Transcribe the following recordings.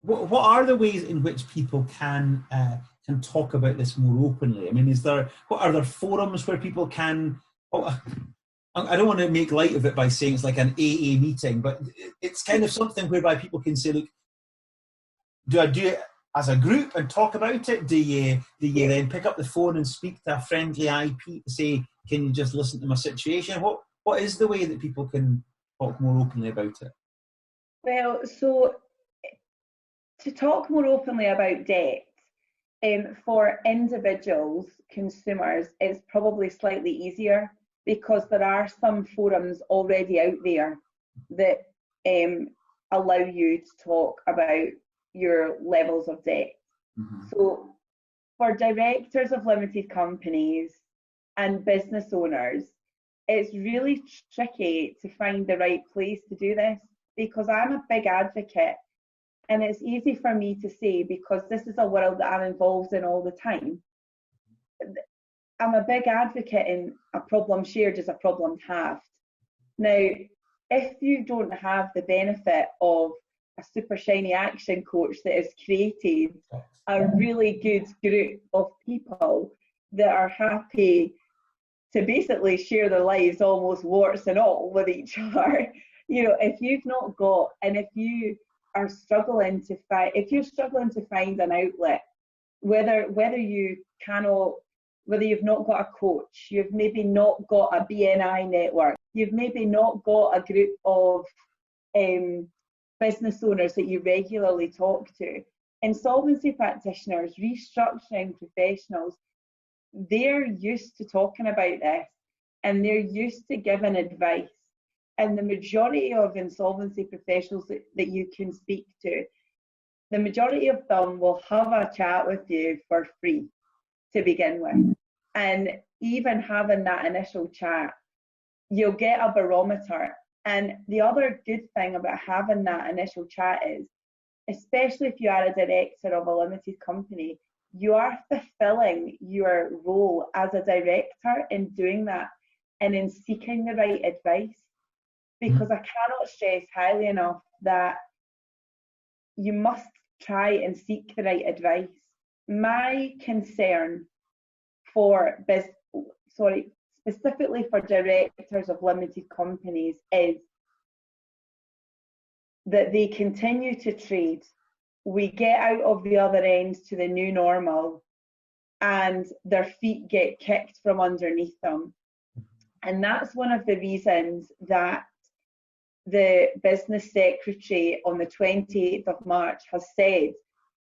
what are the ways in which people can talk about this more openly? I mean, are there forums where people can? Oh, I don't want to make light of it by saying it's like an AA meeting, but it's kind of something whereby people can say, look, do I do it as a group and talk about it? Do you then pick up the phone and speak to a friendly IP to say, can you just listen to my situation? What is the way that people can talk more openly about it? Well, so to talk more openly about debt, for individuals, consumers, it's probably slightly easier because there are some forums already out there that allow you to talk about your levels of debt. Mm-hmm. So for directors of limited companies and business owners, it's really tricky to find the right place to do this, because I'm a big advocate, and it's easy for me to say because this is a world that I'm involved in all the time. I'm a big advocate in a problem shared is a problem halved. Now, if you don't have the benefit of a super shiny action coach that has created a really good group of people that are happy to basically share their lives almost warts and all with each other, if you've not got, and if you are struggling to find, if you're struggling to find an outlet, whether you cannot, whether you've not got a coach, you've maybe not got a BNI network, you've maybe not got a group of business owners that you regularly talk to, insolvency practitioners, restructuring professionals, they're used to talking about this and they're used to giving advice. And the majority of insolvency professionals that you can speak to, the majority of them will have a chat with you for free to begin with. And even having that initial chat, you'll get a barometer. And the other good thing about having that initial chat is, especially if you are a director of a limited company, you are fulfilling your role as a director in doing that and in seeking the right advice. Because I cannot stress highly enough that you must try and seek the right advice. My concern specifically for directors of limited companies is that they continue to trade. We get out of the other end to the new normal and their feet get kicked from underneath them. And that's one of the reasons that the business secretary on the 28th of March has said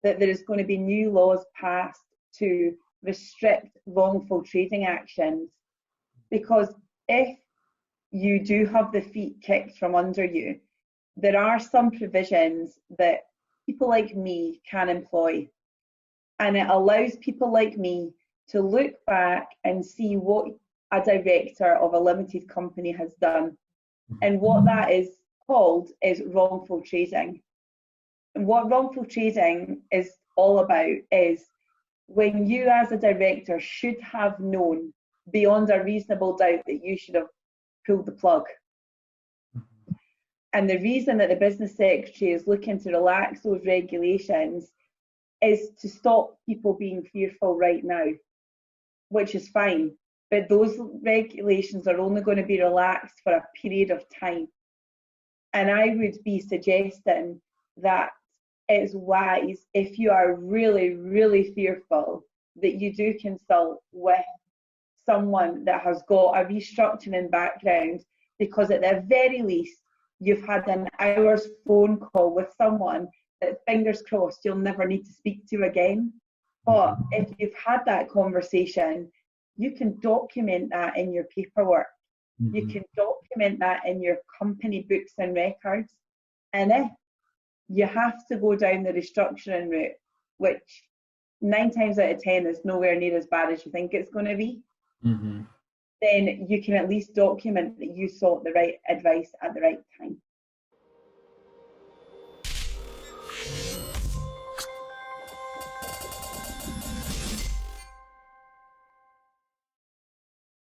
that there is going to be new laws passed to restrict wrongful trading actions. Because if you do have the feet kicked from under you, there are some provisions that people like me can employ. And it allows people like me to look back and see what a director of a limited company has done. And what that is called is wrongful trading. And what wrongful trading is all about is when you as a director should have known beyond a reasonable doubt that you should have pulled the plug. And the reason that the business secretary is looking to relax those regulations is to stop people being fearful right now, which is fine. But those regulations are only going to be relaxed for a period of time. And I would be suggesting that it's wise, if you are really, really fearful, that you do consult with someone that has got a restructuring background, because at the very least, you've had an hour's phone call with someone that, fingers crossed, you'll never need to speak to again. But if you've had that conversation, you can document that in your paperwork. Mm-hmm. You can document that in your company books and records. And if you have to go down the restructuring route, which 9 times out of 10 is nowhere near as bad as you think it's going to be, mm-hmm. then you can at least document that you sought the right advice at the right time.